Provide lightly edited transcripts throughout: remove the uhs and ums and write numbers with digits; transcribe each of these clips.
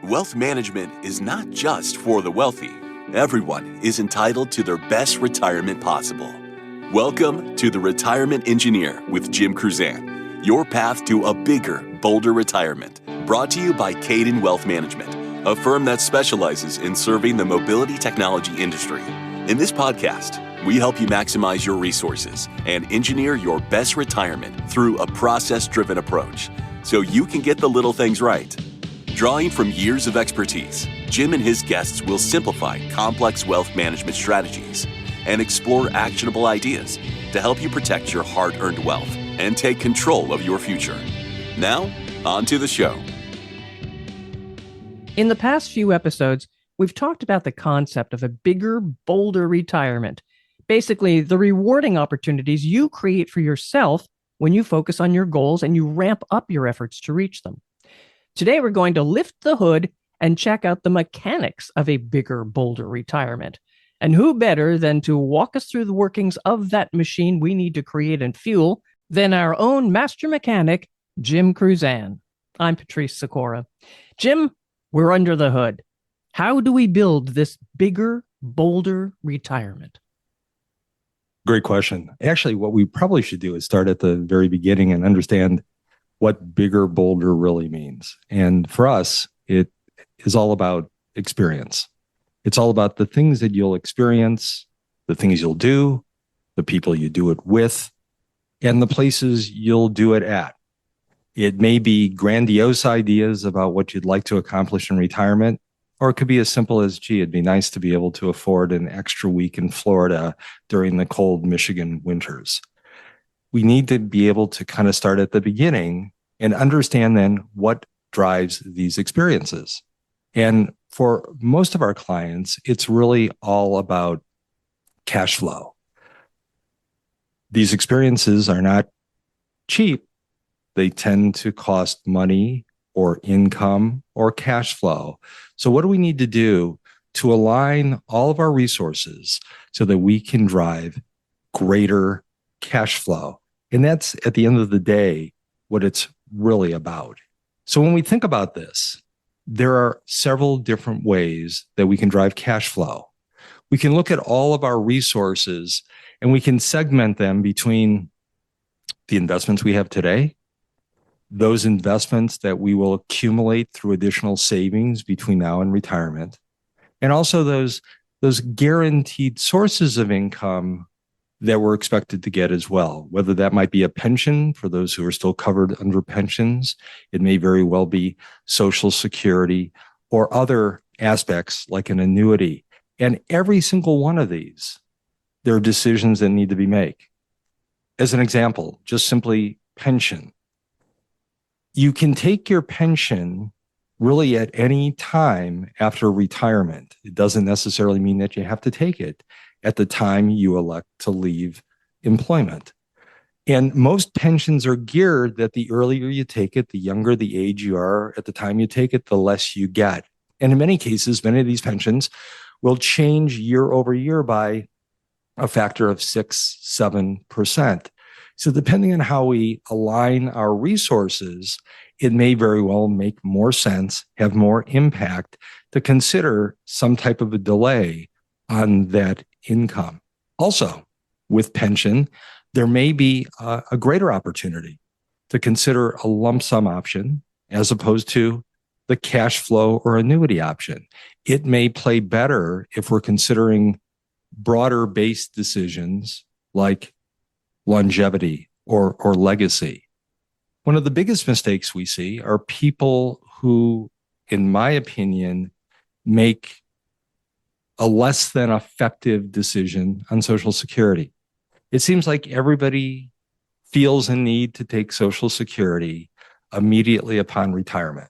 Wealth management is not just for the wealthy. Everyone is entitled to their best retirement possible. Welcome to The Retirement Engineer with Jim Kruzan, your path to a bigger, bolder retirement. Brought to you by Kaydan Wealth Management, a firm that specializes in serving the mobility technology industry. In this podcast, we help you maximize your resources and engineer your best retirement through a process-driven approach so you can get the little things right. Drawing from years of expertise, Jim and his guests will simplify complex wealth management strategies and explore actionable ideas to help you protect your hard-earned wealth and take control of your future. Now, on to the show. In the past few episodes, we've talked about the concept of a bigger, bolder retirement. Basically, the rewarding opportunities you create for yourself when you focus on your goals and you ramp up your efforts to reach them. Today, we're going to lift the hood and check out the mechanics of a bigger, bolder retirement. And who better than to walk us through the workings of that machine we need to create and fuel than our own master mechanic, Jim Kruzan. I'm Patrice Sikora. Jim, we're under the hood. How do we build this bigger, bolder retirement? Great question. Actually, what we probably should do is start at the very beginning and understand what bigger, bolder really means. And for us, it is all about experience. It's all about the things that you'll experience, the things you'll do, the people you do it with, and the places you'll do it at. It may be grandiose ideas about what you'd like to accomplish in retirement, or it could be as simple as, gee, it'd be nice to be able to afford an extra week in Florida during the cold Michigan winters. We need to be able to kind of start at the beginning and understand then what drives these experiences. And for most of our clients, it's really all about cash flow. These experiences are not cheap. They tend to cost money or income or cash flow. So what do we need to do to align all of our resources so that we can drive greater cash flow? And that's, at the end of the day, what it's really about. So when we think about this, there are several different ways that we can drive cash flow. We can look at all of our resources and we can segment them between the investments we have today, those investments that we will accumulate through additional savings between now and retirement, and also those guaranteed sources of income that we're expected to get as well, whether that might be a pension for those who are still covered under pensions. It may very well be Social Security or other aspects like an annuity. And every single one of these, there are decisions that need to be made. As an example, just simply pension. You can take your pension really at any time after retirement. It doesn't necessarily mean that you have to take it at the time you elect to leave employment. And most pensions are geared that the earlier you take it, the younger the age you are at the time you take it, the less you get. And in many cases, many of these pensions will change year over year by a factor of 6-7%. So depending on how we align our resources, it may very well make more sense, have more impact to consider some type of a delay on that income. Also, with pension, there may be a greater opportunity to consider a lump sum option as opposed to the cash flow or annuity option. It may play better if we're considering broader based decisions like longevity or legacy. One of the biggest mistakes we see are people who, in my opinion, make a less than effective decision on Social Security. It seems like everybody feels a need to take Social Security immediately upon retirement.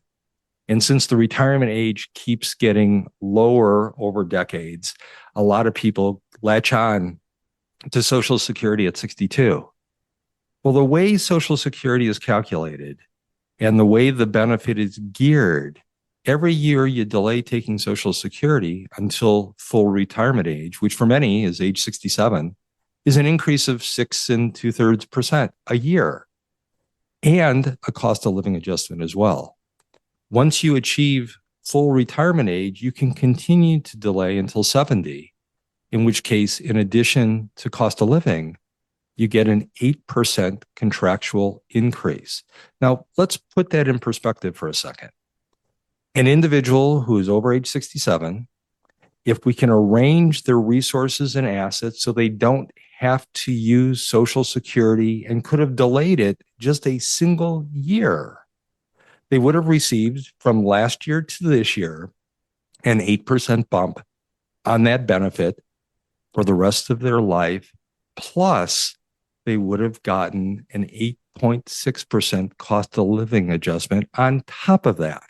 And since the retirement age keeps getting lower over decades, a lot of people latch on to Social Security at 62. Well, the way Social Security is calculated and the way the benefit is geared, every year you delay taking Social Security until full retirement age, which for many is age 67, is an increase of 6 2/3% a year and a cost of living adjustment as well. Once you achieve full retirement age, you can continue to delay until 70, in which case, in addition to cost of living, you get an 8% contractual increase. Now, let's put that in perspective for a second. An individual who is over age 67, if we can arrange their resources and assets so they don't have to use Social Security and could have delayed it just a single year, they would have received from last year to this year an 8% bump on that benefit for the rest of their life. Plus, they would have gotten an 8.6% cost of living adjustment on top of that.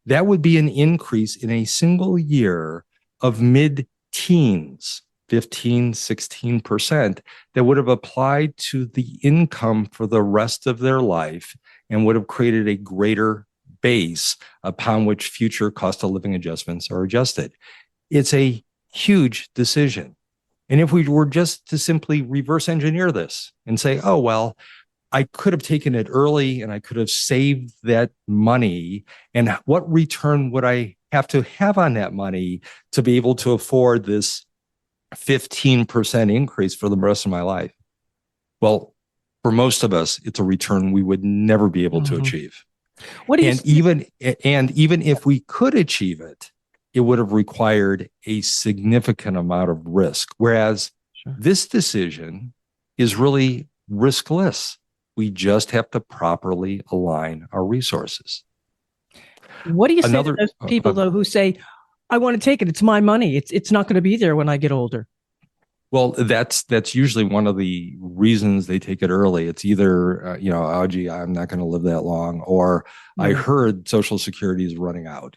That would be an increase in a single year of mid-teens, 15, 16%, that would have applied to the income for the rest of their life and would have created a greater base upon which future cost of living adjustments are adjusted. It's a huge decision. And if we were just to simply reverse engineer this and say, oh, well, I could have taken it early and I could have saved that money, and what return would I have to have on that money to be able to afford this 15% increase for the rest of my life? Well, for most of us, it's a return we would never be able to achieve. What do you even if we could achieve it, it would have required a significant amount of risk. Whereas this decision is really riskless. We just have to properly align our resources. What do you say to those people, though, who say, I want to take it. It's my money. It's not going to be there when I get older. Well, that's usually one of the reasons they take it early. It's either, oh, gee, I'm not going to live that long, or I heard Social Security is running out.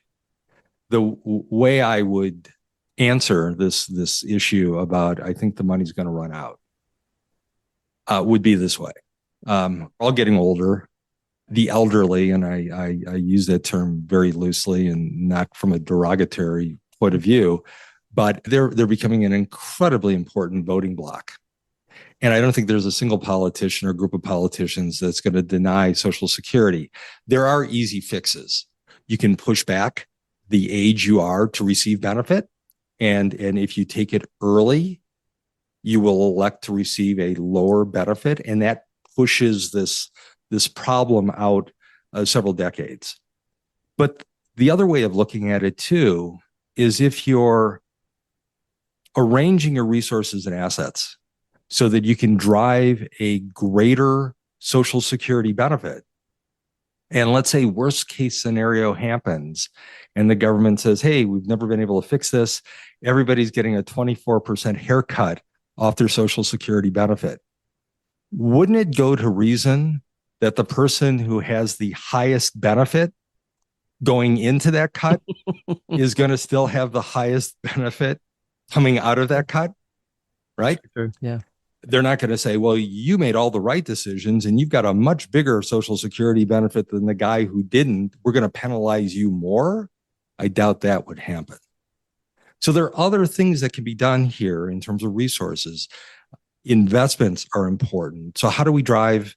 The way I would answer this issue about, I think the money's going to run out, would be this way. All getting older, the elderly, and I use that term very loosely and not from a derogatory point of view, but they're becoming an incredibly important voting bloc. And I don't think there's a single politician or group of politicians that's going to deny Social Security. There are easy fixes. You can push back the age you are to receive benefit. And if you take it early, you will elect to receive a lower benefit. And that pushes this problem out several decades. But the other way of looking at it too is if you're arranging your resources and assets so that you can drive a greater Social Security benefit, and let's say worst case scenario happens and the government says, hey, we've never been able to fix this. Everybody's getting a 24% haircut off their Social Security benefit. Wouldn't it go to reason that the person who has the highest benefit going into that cut is going to still have the highest benefit coming out of that cut? Right? Sure. Yeah. They're not going to say, well, you made all the right decisions and you've got a much bigger Social Security benefit than the guy who didn't. We're going to penalize you more. I doubt that would happen. So there are other things that can be done here in terms of resources. Investments are important. So how do we drive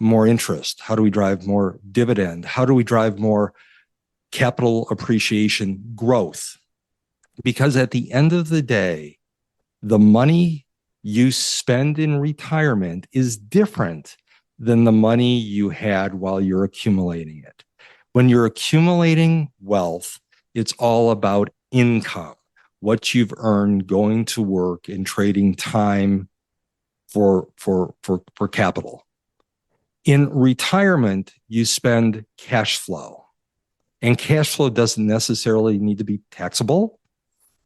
more interest? How do we drive more dividend? How do we drive more capital appreciation growth? Because at the end of the day, the money you spend in retirement is different than the money you had while you're accumulating it. When you're accumulating wealth, it's all about income, what you've earned going to work and trading time for capital. In retirement, you spend cash flow, and cash flow doesn't necessarily need to be taxable.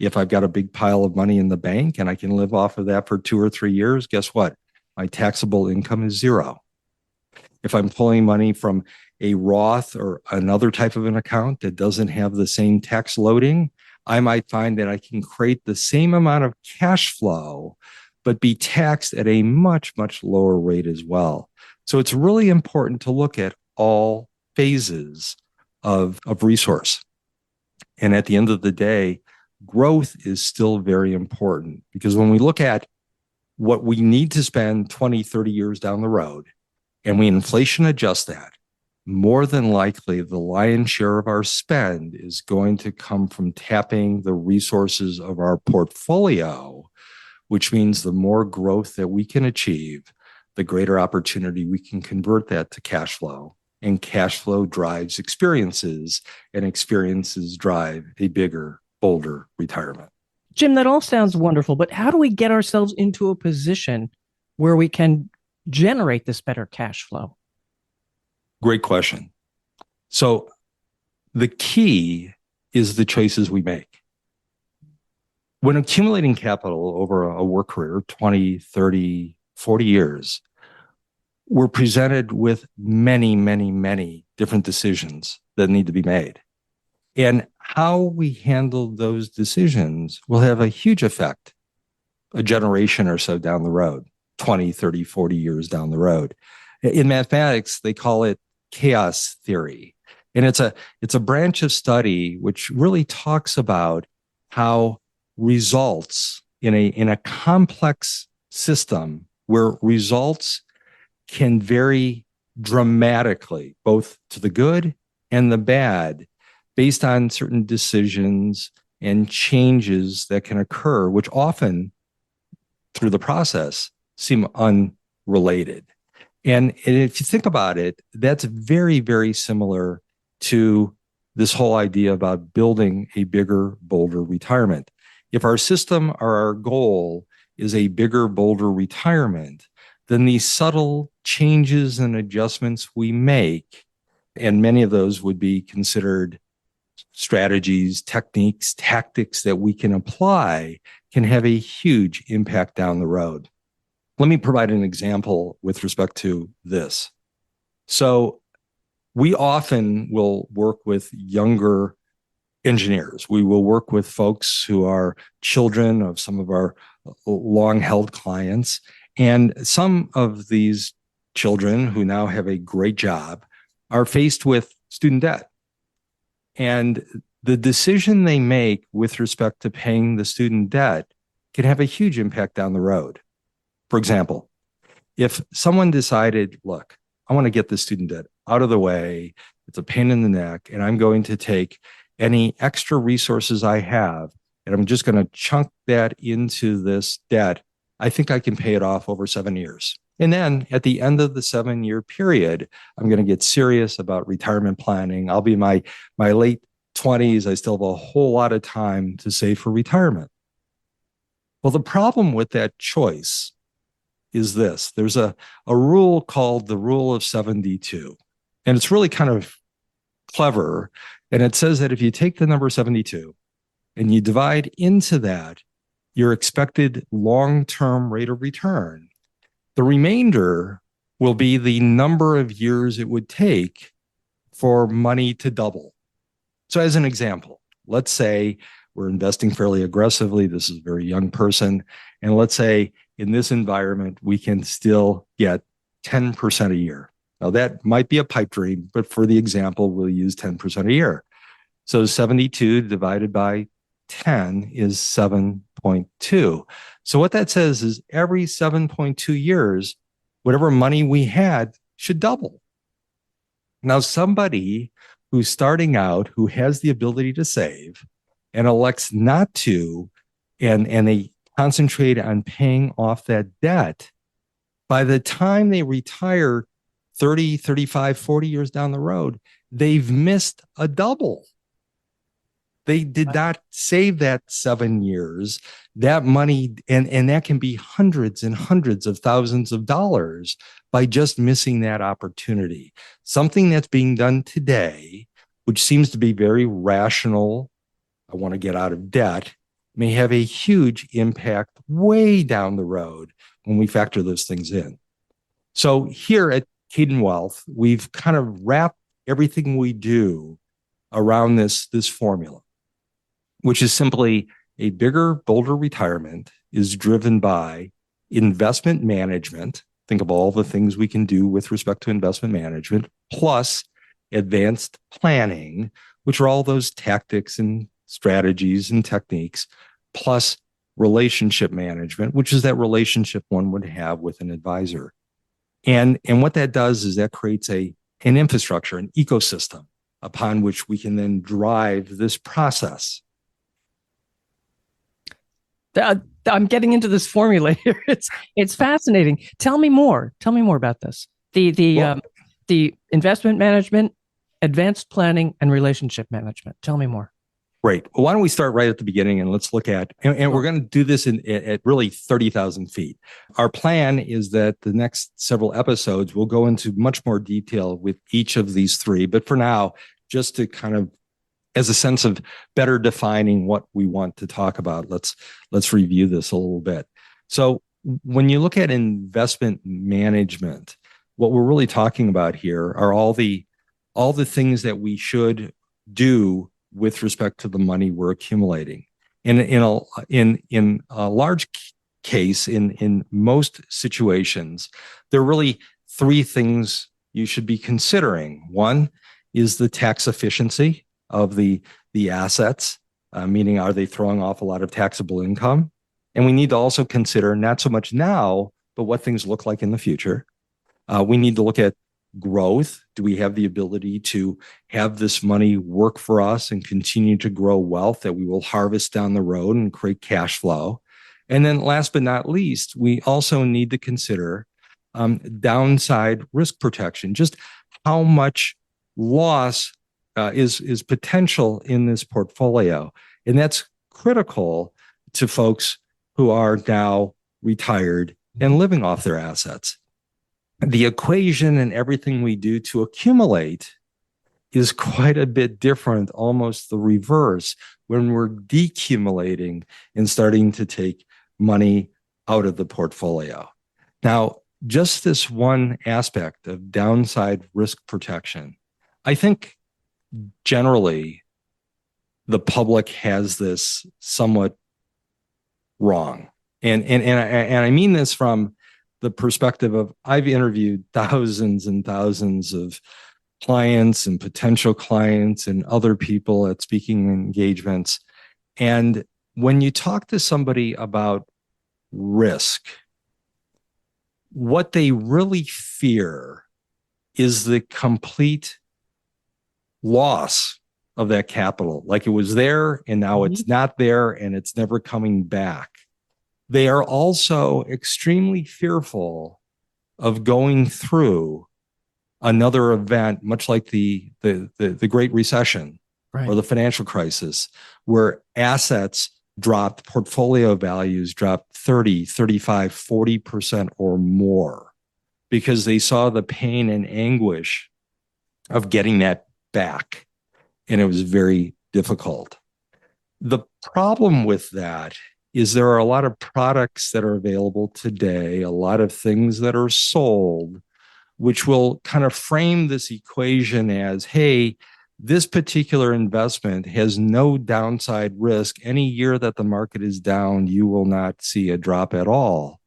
If I've got a big pile of money in the bank and I can live off of that for 2 or 3 years, guess what? My taxable income is zero. If I'm pulling money from a Roth or another type of an account that doesn't have the same tax loading, I might find that I can create the same amount of cash flow, but be taxed at a much, much lower rate as well. So it's really important to look at all phases of resource. And at the end of the day, growth is still very important, because when we look at what we need to spend 20, 30 years down the road and we inflation adjust that, more than likely the lion's share of our spend is going to come from tapping the resources of our portfolio, which means the more growth that we can achieve, the greater opportunity we can convert that to cash flow. And cash flow drives experiences, and experiences drive a bigger, bolder retirement. Jim, that all sounds wonderful, but how do we get ourselves into a position where we can generate this better cash flow? Great question. So the key is the choices we make. When accumulating capital over a work career, 20, 30, 40 years, we're presented with many, many, many different decisions that need to be made. And how we handle those decisions will have a huge effect a generation or so down the road, 20, 30, 40 years down the road. In mathematics, they call it chaos theory. And it's a branch of study which really talks about how results in a complex system where results can vary dramatically, both to the good and the bad, based on certain decisions and changes that can occur, which often through the process seem unrelated. And if you think about it, that's very, very similar to this whole idea about building a bigger, bolder retirement. If our system or our goal is a bigger, bolder retirement, then these subtle changes and adjustments we make, and many of those would be considered strategies, techniques, tactics that we can apply, can have a huge impact down the road. Let me provide an example with respect to this. So we often will work with younger engineers. We will work with folks who are children of some of our long-held clients. And some of these children who now have a great job are faced with student debt. And the decision they make with respect to paying the student debt can have a huge impact down the road. For example, if someone decided, look, I want to get the student debt out of the way, it's a pain in the neck, and I'm going to take any extra resources I have, and I'm just going to chunk that into this debt, I think I can pay it off over 7 years. And then at the end of the 7-year period, I'm going to get serious about retirement planning. I'll be in my late 20s. I still have a whole lot of time to save for retirement. Well, the problem with that choice is this. There's a rule called the rule of 72. And it's really kind of clever. And it says that if you take the number 72 and you divide into that your expected long-term rate of return, the remainder will be the number of years it would take for money to double. So as an example, let's say we're investing fairly aggressively. This is a very young person. And let's say in this environment, we can still get 10% a year. Now that might be a pipe dream, but for the example, we'll use 10% a year. So 72 divided by 10 is 7.2. So what that says is every 7.2 years, whatever money we had should double. Now, somebody who's starting out, who has the ability to save and elects not to, and they concentrate on paying off that debt, by the time they retire 30, 35, 40 years down the road, they've missed a double. They did not save that 7 years, that money, and that can be hundreds and hundreds of thousands of dollars by just missing that opportunity. Something that's being done today, which seems to be very rational, I want to get out of debt, may have a huge impact way down the road when we factor those things in. So here at Kaydan Wealth, we've kind of wrapped everything we do around this formula, which is simply a bigger, bolder retirement is driven by investment management. Think of all the things we can do with respect to investment management, plus advanced planning, which are all those tactics and strategies and techniques, plus relationship management, which is that relationship one would have with an advisor. And what that does is that creates a an infrastructure, an ecosystem upon which we can then drive this process. I'm getting into this formula here. It's fascinating. Tell me more. Tell me more about this. The investment management, advanced planning, and relationship management. Tell me more. Great. Well, why don't we start right at the beginning and let's look at, and we're going to do this at really 30,000 feet. Our plan is that the next several episodes will go into much more detail with each of these three. But for now, just to kind of, as a sense of better defining what we want to talk about, let's review this a little bit. So when you look at investment management, what we're really talking about here are all the things that we should do with respect to the money we're accumulating. In a large case, in most situations, there are really three things you should be considering. One is the tax efficiency of the assets, meaning are they throwing off a lot of taxable income? And we need to also consider not so much now, but what things look like in the future. We need to look at growth. Do we have the ability to have this money work for us and continue to grow wealth that we will harvest down the road and create cash flow? And then last but not least, we also need to consider downside risk protection. Just how much loss is potential in this portfolio. And that's critical to folks who are now retired and living off their assets. The equation and everything we do to accumulate is quite a bit different, almost the reverse, when we're decumulating and starting to take money out of the portfolio. Now, just this one aspect of downside risk protection, I think generally the public has this somewhat wrong. And I mean this from the perspective of I've interviewed thousands and thousands of clients and potential clients and other people at speaking engagements. And when you talk to somebody about risk, what they really fear is the complete loss of that capital. Like it was there and now it's not there and it's never coming back. They are also extremely fearful of going through another event, much like the Great Recession, right, or the financial crisis, where assets dropped, portfolio values dropped 30, 35, 40% or more because they saw the pain and anguish of getting that back. And it was very difficult. The problem with that is there are a lot of products that are available today, a lot of things that are sold, which will kind of frame this equation as, hey, this particular investment has no downside risk. Any year that the market is down, you will not see a drop at all.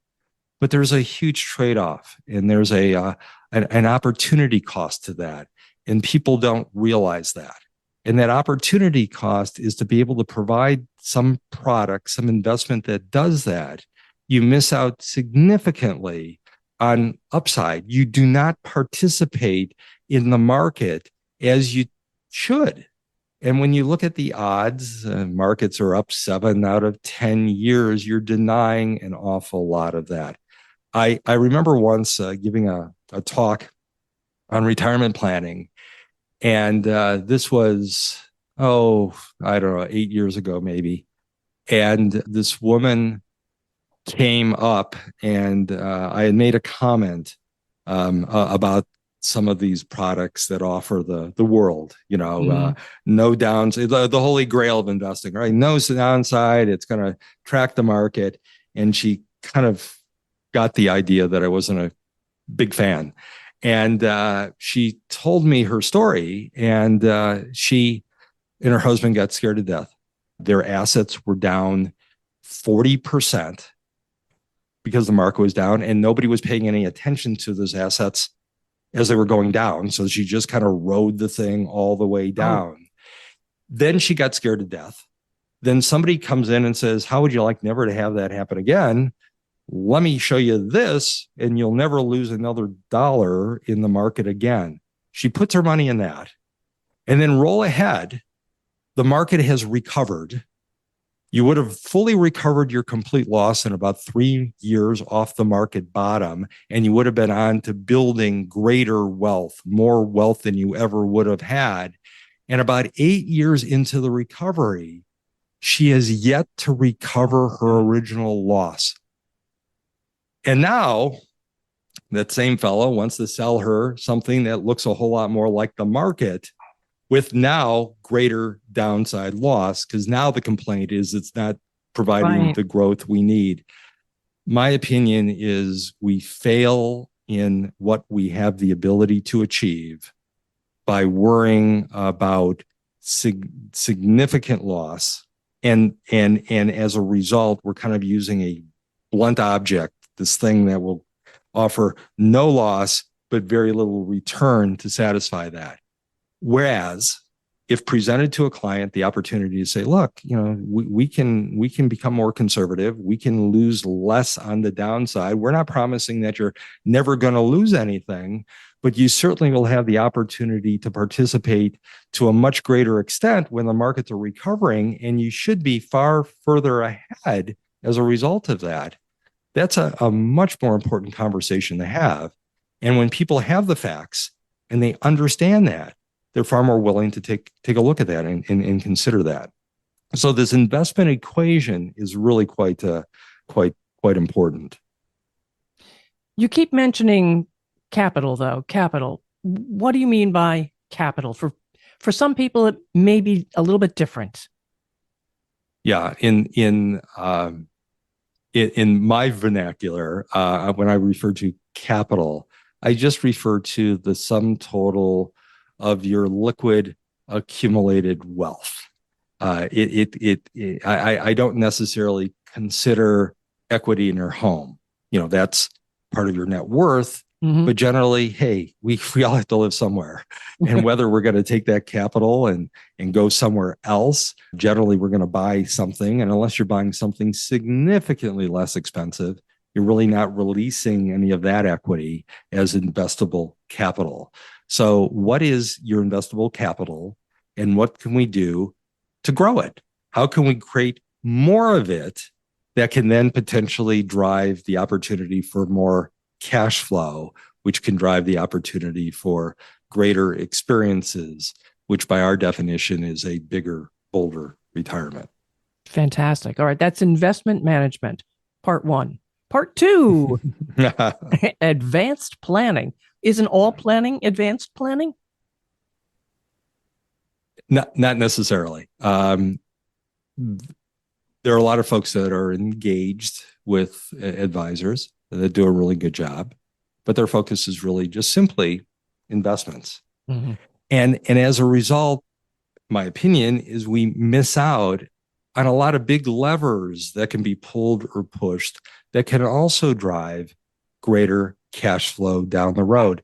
But there's a huge trade-off, and there's an opportunity cost to that, and people don't realize that. And that opportunity cost is to be able to provide some product, some investment that does that. You miss out significantly on upside. You do not participate in the market as you should. And when you look at the odds, markets are up 7 out of 10 years. You're denying an awful lot of that. I remember once giving a talk on retirement planning. And this was, I don't know, 8 years ago, maybe. And this woman came up and I had made a comment about some of these products that offer the world, no downside, the holy grail of investing, right? No downside, it's going to track the market. And she kind of got the idea that I wasn't a big fan. And she told me her story, and she and her husband got scared to death. Their assets were down 40% because the market was down, and nobody was paying any attention to those assets as they were going down. So she just kind of rode the thing all the way down. Then she got scared to death. Then somebody comes in and says, how would you like never to have that happen again? Let me show you this, and you'll never lose another dollar in the market again. She puts her money in that. And then roll ahead, the market has recovered. You would have fully recovered your complete loss in about 3 years off the market bottom, and you would have been on to building greater wealth, more wealth than you ever would have had. And about 8 years into the recovery, she has yet to recover her original loss. And now that same fellow wants to sell her something that looks a whole lot more like the market, with now greater downside loss, because now the complaint is it's not providing the growth we need. My opinion is we fail in what we have the ability to achieve by worrying about significant loss. And as a result, we're kind of using a blunt object, this thing that will offer no loss, but very little return to satisfy that. Whereas if presented to a client the opportunity to say, look, we can become more conservative, we can lose less on the downside. We're not promising that you're never going to lose anything, but you certainly will have the opportunity to participate to a much greater extent when the markets are recovering, and you should be far further ahead as a result of that. That's a much more important conversation to have. And when people have the facts and they understand that, they're far more willing to take a look at that and consider that. So this investment equation is really quite important. You keep mentioning capital, though. Capital. What do you mean by capital? For some people, it may be a little bit different. Yeah, in my vernacular, when I refer to capital, I just refer to the sum total of your liquid accumulated wealth. I don't necessarily consider equity in your home. That's part of your net worth. Mm-hmm. But generally, hey, we all have to live somewhere. And whether we're going to take that capital and go somewhere else, generally we're going to buy something. And unless you're buying something significantly less expensive, you're really not releasing any of that equity as investable capital. So what is your investable capital, and what can we do to grow it? How can we create more of it that can then potentially drive the opportunity for more cash flow, which can drive the opportunity for greater experiences, which by our definition is a bigger, bolder retirement? Fantastic. All right. That's investment management, part 1. Part 2, advanced planning. Isn't all planning advanced planning? Not necessarily. There are a lot of folks that are engaged with advisors that do a really good job, but their focus is really just simply investments. Mm-hmm. And as a result, my opinion is we miss out on a lot of big levers that can be pulled or pushed that can also drive greater cash flow down the road.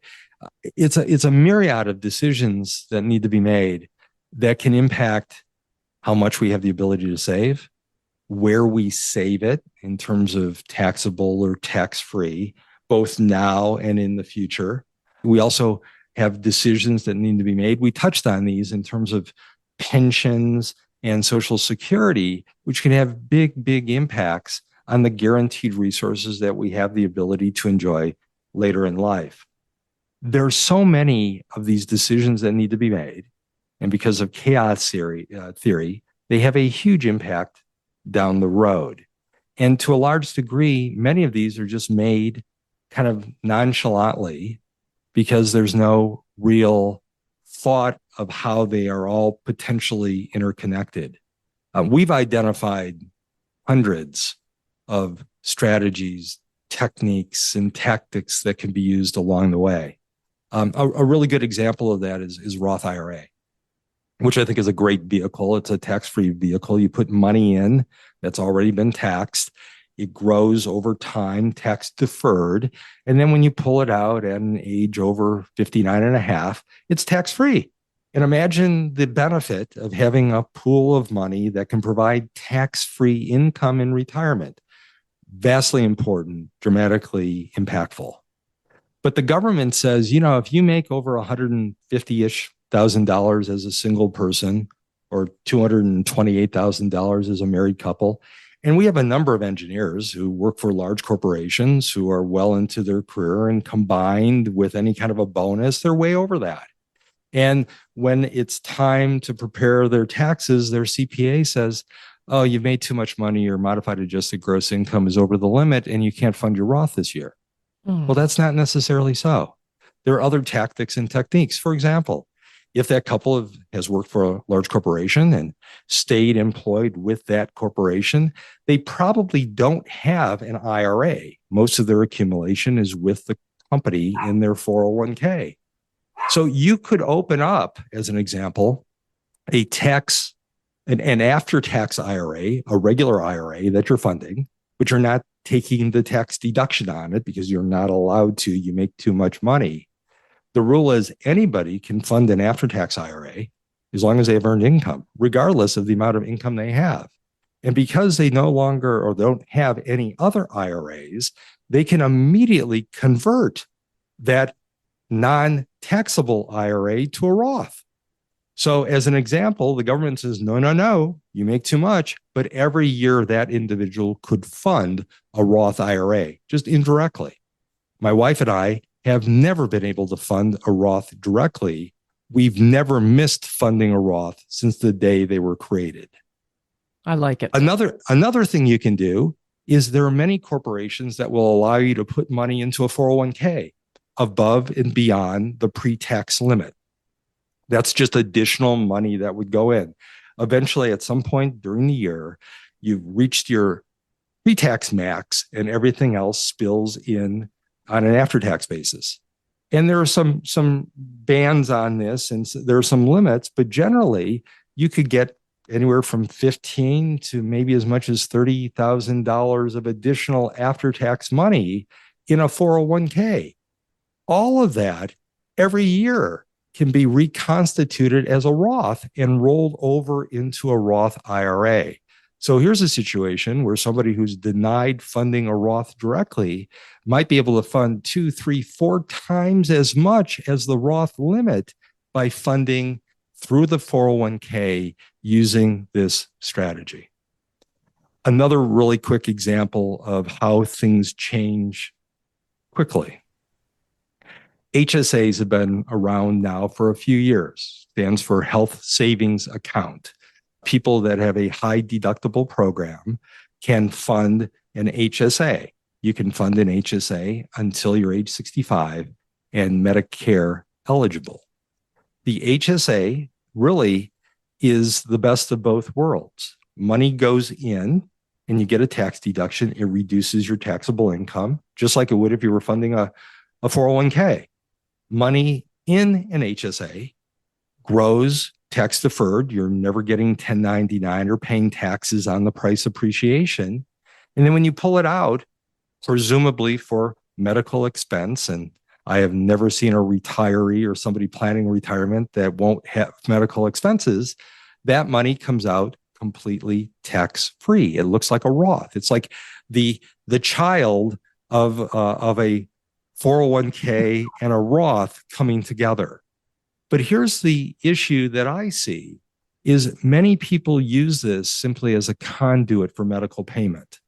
It's a myriad of decisions that need to be made that can impact how much we have the ability to save, where we save it in terms of taxable or tax-free, both now and in the future. We also have decisions that need to be made. We touched on these in terms of pensions and Social Security, which can have big impacts on the guaranteed resources that we have the ability to enjoy later in life. There are so many of these decisions that need to be made, and because of chaos theory, they have a huge impact down the road. And to a large degree, many of these are just made kind of nonchalantly because there's no real thought of how they are all potentially interconnected. We've identified hundreds of strategies, techniques, and tactics that can be used along the way. A really good example of that is Roth IRA, which I think is a great vehicle. It's a tax-free vehicle. You put money in that's already been taxed. It grows over time, tax deferred. And then when you pull it out at an age over 59 and a half, it's tax-free. And imagine the benefit of having a pool of money that can provide tax-free income in retirement. Vastly important, dramatically impactful. But the government says, you know, if you make over $150,000 as a single person or $228,000 as a married couple, and we have a number of engineers who work for large corporations who are well into their career, and combined with any kind of a bonus, they're way over that. And when it's time to prepare their taxes, their CPA says, oh, you've made too much money. Your modified adjusted gross income is over the limit and you can't fund your Roth this year. Well, that's not necessarily so. There are other tactics and techniques. For example, if that couple has worked for a large corporation and stayed employed with that corporation, they probably don't have an IRA. Most of their accumulation is with the company in their 401k. So you could open up, as an example, an after-tax IRA, a regular IRA that you're funding, but you're not taking the tax deduction on it because you're not allowed to. You make too much money. The rule is anybody can fund an after-tax IRA as long as they have earned income, regardless of the amount of income they have. And because they no longer or don't have any other IRAs, they can immediately convert that non-taxable IRA to a Roth. So as an example, the government says, no, you make too much, but every year that individual could fund a Roth IRA, just indirectly. My wife and I have never been able to fund a Roth directly. We've never missed funding a Roth since the day they were created. I like it. Another thing you can do is there are many corporations that will allow you to put money into a 401k above and beyond the pre-tax limit. That's just additional money that would go in. Eventually, at some point during the year, you've reached your pre-tax max and everything else spills in on an after-tax basis. And there are some bans on this, and there are some limits, but generally you could get anywhere from $15,000 to maybe as much as $30,000 of additional after-tax money in a 401k. All of that every year can be reconstituted as a Roth and rolled over into a Roth IRA. So here's a situation where somebody who's denied funding a Roth directly might be able to fund 2, 3, 4 times as much as the Roth limit by funding through the 401k using this strategy. Another really quick example of how things change quickly. HSAs have been around now for a few years, stands for Health Savings Account. People that have a high deductible program can fund an HSA. You can fund an HSA until you're age 65 and Medicare eligible. The HSA really is the best of both worlds. Money goes in and you get a tax deduction. It reduces your taxable income, just like it would if you were funding a 401k. Money in an HSA grows tax deferred. You're never getting 1099 or paying taxes on the price appreciation. And then when you pull it out, presumably for medical expense, and I have never seen a retiree or somebody planning retirement that won't have medical expenses, that money comes out completely tax-free. It looks like a Roth. It's like the child of a 401k and a Roth coming together. But here's the issue that I see is many people use this simply as a conduit for medical payment.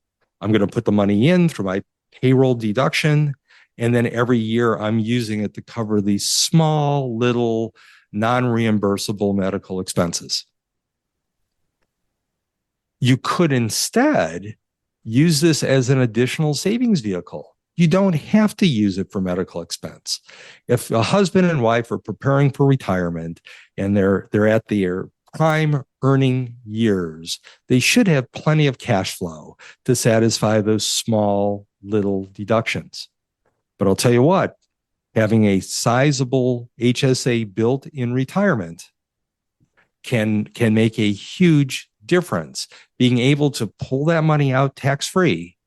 I'm going to put the money in through my payroll deduction, and then every year I'm using it to cover these small little non-reimbursable medical expenses. You could instead use this as an additional savings vehicle. You don't have to use it for medical expense. If a husband and wife are preparing for retirement and they're at their prime earning years, they should have plenty of cash flow to satisfy those small little deductions. But I'll tell you what, having a sizable HSA built in retirement can make a huge difference. Being able to pull that money out tax-free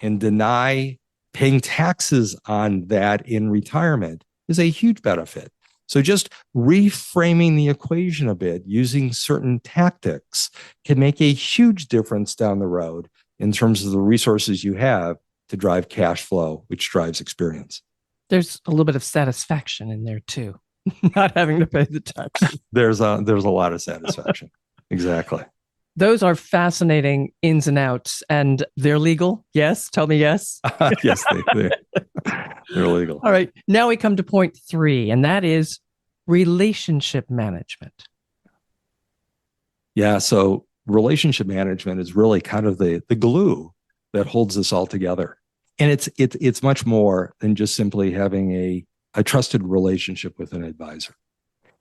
and deny paying taxes on that in retirement is a huge benefit. So just reframing the equation a bit, using certain tactics can make a huge difference down the road in terms of the resources you have to drive cash flow, which drives experience. There's a little bit of satisfaction in there too, not having to pay the taxes. There's a lot of satisfaction. Exactly. Those are fascinating ins and outs, and they're legal. Yes. Tell me yes. Yes, they're legal. All right. Now we come to point 3, and that is relationship management. Yeah. So relationship management is really kind of the glue that holds this all together. And it's much more than just simply having a trusted relationship with an advisor.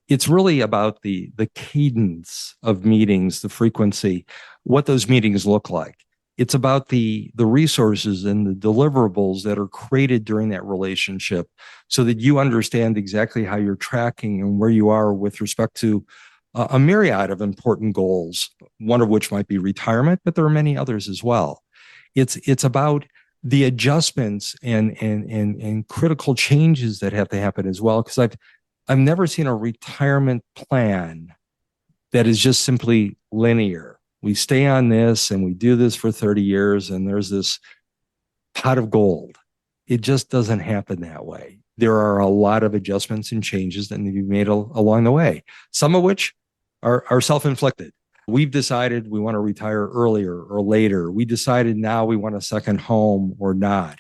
It's really about the cadence of meetings, the frequency, what those meetings look like. It's about the resources and the deliverables that are created during that relationship so that you understand exactly how you're tracking and where you are with respect to a myriad of important goals, one of which might be retirement, but there are many others as well. It's about the adjustments and critical changes that have to happen as well. Because I've never seen a retirement plan that is just simply linear. We stay on this and we do this for 30 years and there's this pot of gold. It just doesn't happen that way. There are a lot of adjustments and changes that need to be made along the way, some of which are self-inflicted. We've decided we want to retire earlier or later. We decided now we want a second home or not.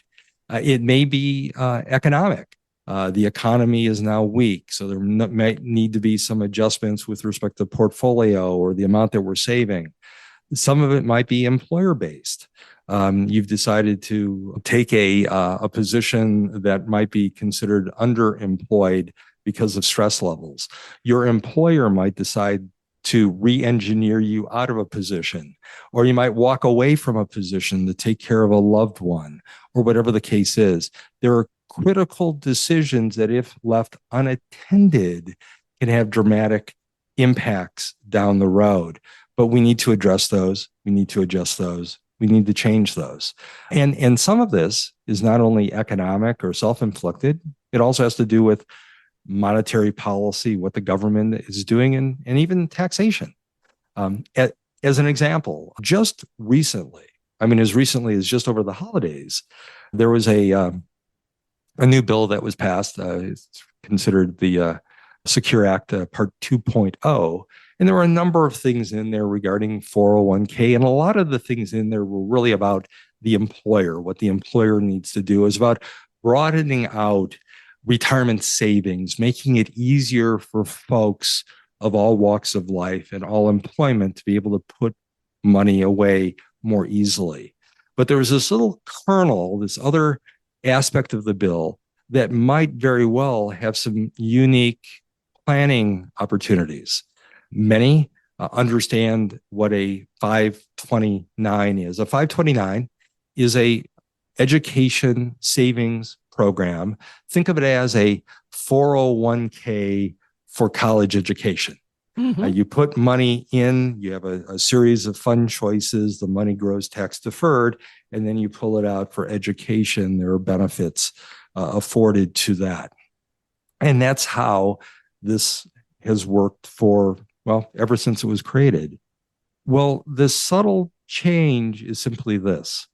It may be economic. The economy is now weak, so there might need to be some adjustments with respect to portfolio or the amount that we're saving. Some of it might be employer-based. You've decided to take a position that might be considered underemployed because of stress levels. Your employer might decide to re-engineer you out of a position, or you might walk away from a position to take care of a loved one, or whatever the case is. There are critical decisions that, if left unattended, can have dramatic impacts down the road. But we need to address those. We need to adjust those. We need to change those. And some of this is not only economic or self-inflicted, it also has to do with monetary policy, what the government is doing, and even taxation. As an example, just recently, as recently as just over the holidays, there was a new bill that was passed. It's considered the Secure Act Part 2.0. And there were a number of things in there regarding 401k. And a lot of the things in there were really about the employer, what the employer needs to do. It was about broadening out retirement savings, making it easier for folks of all walks of life and all employment to be able to put money away more easily. But there was this little kernel, this other aspect of the bill that might very well have some unique planning opportunities. Many understand what a 529 is. A 529 is a education savings program. Think of it as a 401k for college education. Mm-hmm. You put money in, you have a series of fund choices, the money grows tax deferred, and then you pull it out for education. There are benefits afforded to that. And that's how this has worked ever since it was created. Well, the subtle change is simply this.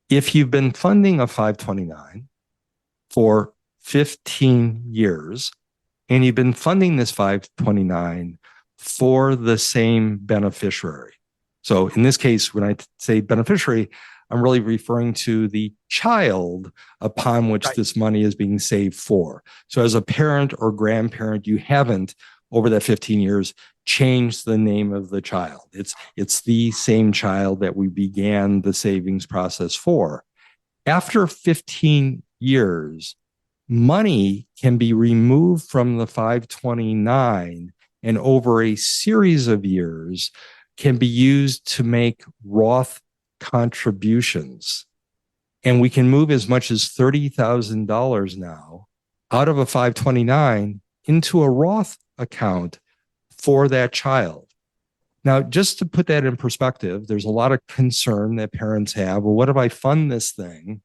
If you've been funding a 529 for 15 years, and you've been funding this 529 for the same beneficiary. So in this case, when I say beneficiary, I'm really referring to the child upon which this money is being saved for. So as a parent or grandparent, you haven't, over that 15 years, changed the name of the child. It's the same child that we began the savings process for. After 15 years, money can be removed from the 529 and over a series of years can be used to make Roth contributions. And we can move as much as $30,000 now out of a 529 into a Roth account for that child. Now, just to put that in perspective, there's a lot of concern that parents have. Well, what if I fund this thing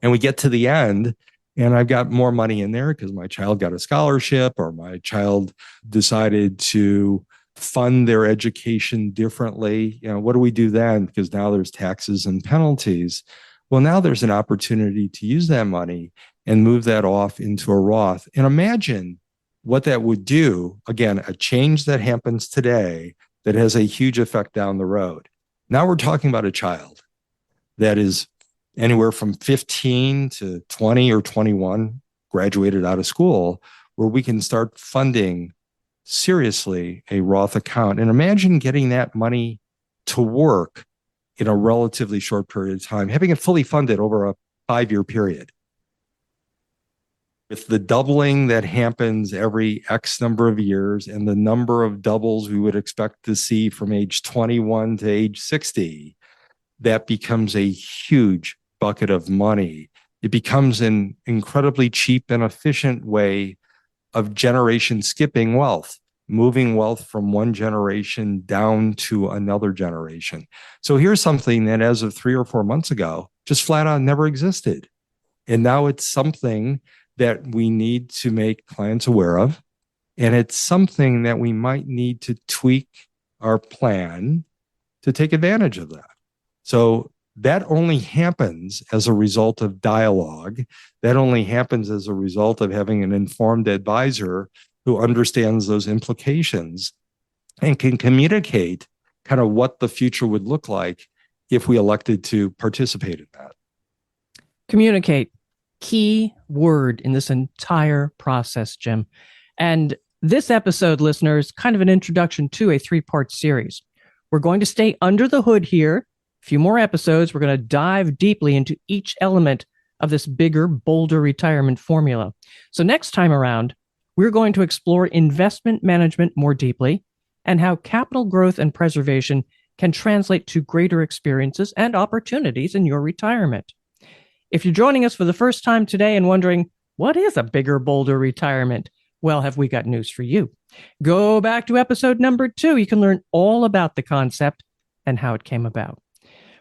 and we get to the end and I've got more money in there because my child got a scholarship or my child decided to fund their education differently? What do we do then? Because now there's taxes and penalties. Well, now there's an opportunity to use that money and move that off into a Roth. And imagine what that would do. Again, a change that happens today that has a huge effect down the road. Now we're talking about a child that is anywhere from 15 to 20 or 21, graduated out of school, where we can start funding seriously a Roth account. And imagine getting that money to work in a relatively short period of time, having it fully funded over a 5-year period. With the doubling that happens every X number of years and the number of doubles we would expect to see from age 21 to age 60, that becomes a huge bucket of money. It becomes an incredibly cheap and efficient way of generation skipping wealth, moving wealth from one generation down to another generation. So here's something that as of 3 or 4 months ago, just flat out never existed. And now it's something that we need to make clients aware of. And it's something that we might need to tweak our plan to take advantage of that. So that only happens as a result of dialogue. That only happens as a result of having an informed advisor who understands those implications and can communicate kind of what the future would look like if we elected to participate in that. Communicate. Key word in this entire process, Jim. And this episode, listeners, kind of an introduction to a 3-part series. We're going to stay under the hood here. A few more episodes. We're going to dive deeply into each element of this bigger, bolder retirement formula. So next time around, we're going to explore investment management more deeply and how capital growth and preservation can translate to greater experiences and opportunities in your retirement. If you're joining us for the first time today and wondering, what is a bigger, bolder retirement? Well, have we got news for you? Go back to episode number 2. You can learn all about the concept and how it came about.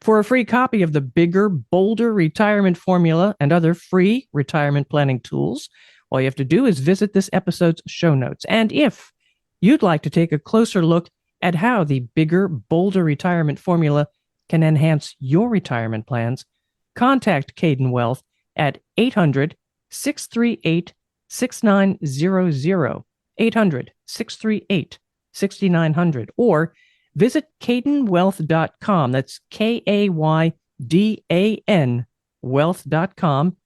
For a free copy of the Bigger, Bolder Retirement Formula and other free retirement planning tools, all you have to do is visit this episode's show notes. And if you'd like to take a closer look at how the Bigger, Bolder Retirement Formula can enhance your retirement plans, contact Kaydan Wealth at 800-638-6900, 800-638-6900, or visit kaydanwealth.com. That's Kaydan wealth.com,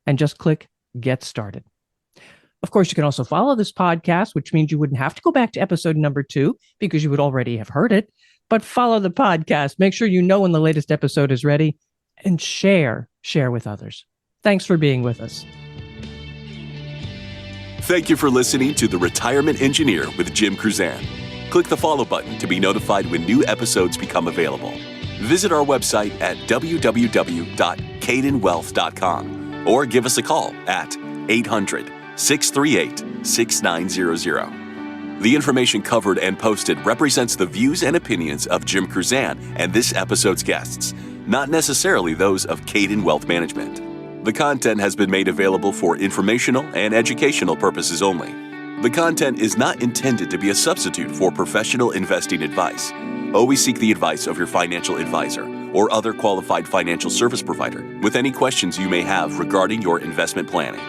and just click Get Started. Of course, you can also follow this podcast, which means you wouldn't have to go back to episode number 2 because you would already have heard it. But follow the podcast. Make sure you know when the latest episode is ready, and share with others. Thanks for being with us. Thank you for listening to The Retirement Engineer with Jim Kruzan. Click the follow button to be notified when new episodes become available. Visit our website at www.kaydanwealth.com or give us a call at 800-638-6900. The information covered and posted represents the views and opinions of Jim Kruzan and this episode's guests, not necessarily those of Kaydan Wealth Management. The content has been made available for informational and educational purposes only. The content is not intended to be a substitute for professional investing advice. Always seek the advice of your financial advisor or other qualified financial service provider with any questions you may have regarding your investment planning.